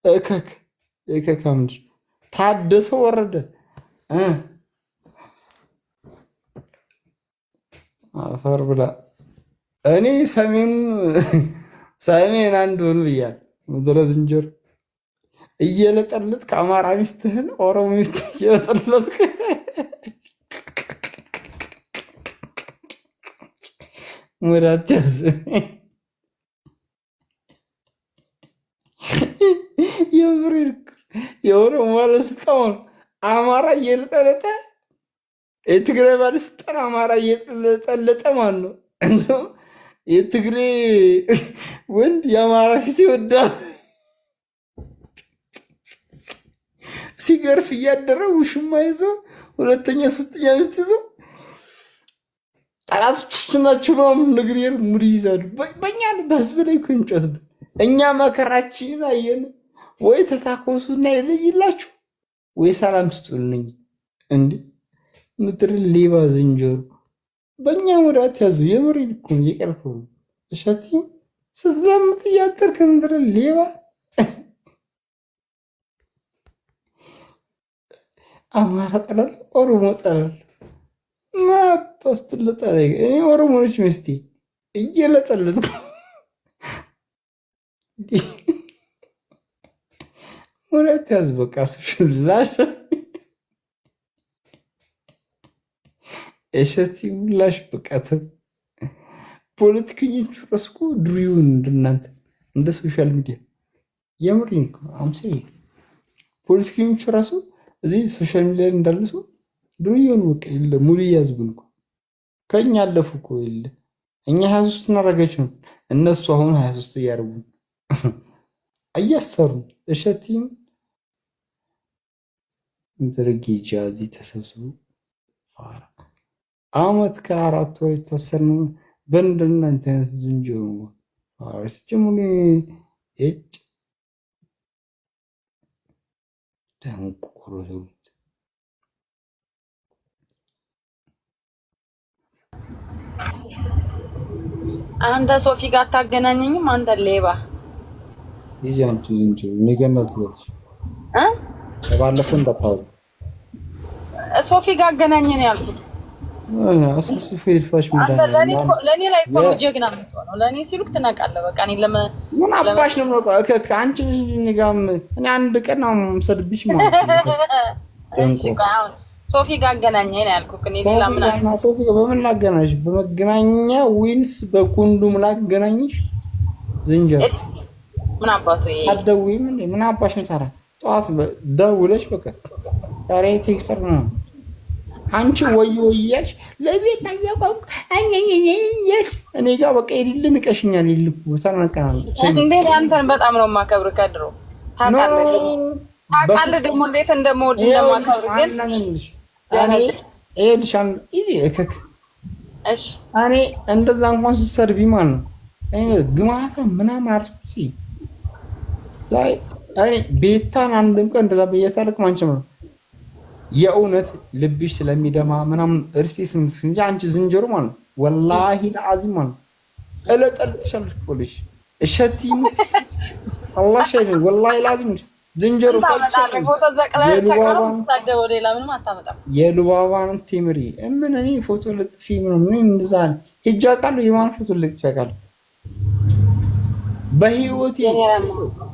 እከክ እከክ ምንድን ታደሰ ወረደ አፈር ብላ እኔ ሰሜን አንድ ሆኑ ብያል ምድረ ዝንጀሮ እየለጠለጥክ ከአማራ ሚስትህን ኦሮሞ ሚስትህ እየለጠለጥክ ሙራት ያዝ የምር የኦሮሞ ባለስልጣን አማራ እየለጠለጠ የትግራይ ባለስልጣን አማራ እየለጠለጠ ማን ነው? እንደው የትግሬ ወንድ የአማራ ፊት ይወዳል። ሲገርፍ እያደረ ውሽማ ይዞ ሁለተኛ ሶስተኛ ሚስት ይዞ ጠላቶች ናቸው ነው ንግሪር ሙድ ይዛሉ። በእኛ በህዝብ ላይ እኮ እንጨትብን እኛ መከራችንን አየን ወይ ተታኮሱና ይለይላችሁ ወይ ሰላም ስጡልኝ። እንዴ ምድር ሌባ ዝንጀሮ በእኛ ሙዳት ያዙ። የምር እኮ እየቀርኩ እሸት ስትለምጥ እያደርክ ምድር ሌባ አማራ ጠላል፣ ኦሮሞ ጠላል። ማባስ ትለጠለ እኔ ኦሮሞኖች ሚስቴ እየለጠለጥኩ ሙዳት ያዝ። በቃ ስፍላሽ እሸት ሙላሽ በቃ ፖለቲከኞቹ ረስኩ ድሪውን እንደናንተ እንደ ሶሻል ሚዲያ የምሪን አምሴ ፖለቲከኞቹ ራሱ እዚህ ሶሻል ሚዲያ እንዳለ ሰው ድሪውን በቃ የለ ሙሉ ያዝቡን እኮ ከኛ አለፉ እኮ የለ እኛ 23 እናረጋችሁ እነሱ አሁን 23 እያደረጉ እያሰሩ እሸቲም ድርጊጃ እዚህ ተሰብስቡ ፋራ አመት ከ4 ወር የታሰር ነው። በእንደናንተ አይነት ዝንጀሮ ሲጀምሩ እጭ ደንቆሮ አንተ ሶፊ ጋር አታገናኘኝም? አንተ ሌባ ይጃንቱ ዝንጀሮ ንገናት ወጥሽ ባለፈው እንዳታው ሶፊ ጋር አገናኘኝ ያልኩት አሰሱ ፌልፋሽ ምንድን ነው? ለኔ ላይ እኮ ነው ጀግና የምትሆነው። ለኔ ሲሉክ ትነቃለህ። በቃ እኔ ምን አባሽ ነው ነው ከአንቺ ንጋም እኔ አንድ ቀን ነው የምሰድብሽ ማለት ነው። እሺ አሁን ሶፊ ጋር አገናኘኝ ነው ያልኩት። እኔ ሌላ ምን አለ? ሶፊ ጋር በምን ላገናኝሽ? በመገናኛ ዊንስ በኩንዱም ላገናኝሽ። ዝንጀሮ ምን አባቱ ይሄ አትደውይም እንዴ? ምን አባሽ ነው ታራ ጠዋት ደውለሽ በቃ ዛሬ ቴክስተር ነው አንቺ ወይ እያልሽ ለቤት ታያቆም አኝኝኝኝሽ እኔ ጋር በቃ ይልልን ቀሽኛል ይልኩ ተናቀናል እንዴ አንተን በጣም ነው የማከብር ከድሮ ታውቃለህ ደግሞ እንዴት እንደምወድ እንደማከብር ግን እኔ ኤልሻን ይሄ እከክ እሺ እኔ እንደዛ እንኳን ስትሰርቢ ማለት ነው እኔ ግማታ ምናምን አርሱሲ ዛይ እኔ ቤታን አንድም ቀን እንደዛ በየታልክ ማንቸም ነው የእውነት ልብሽ ስለሚደማ ምናምን ሪስፔክት እንጂ አንቺ ዝንጀሮ ማለት ወላሂ ለአዚም ማለት እለጠልጥሻለሽ ፖሊሽ እሸቲም አላህ ሸይኔ ወላሂ ለአዚም ዝንጀሮ የሉባባን ቴምሪ ምን እኔ ፎቶ ልጥፊ ምን እንደዛ ሂጃ ቃሉ የማን ፎቶ ልጥፊ ቃሉ በህይወቴ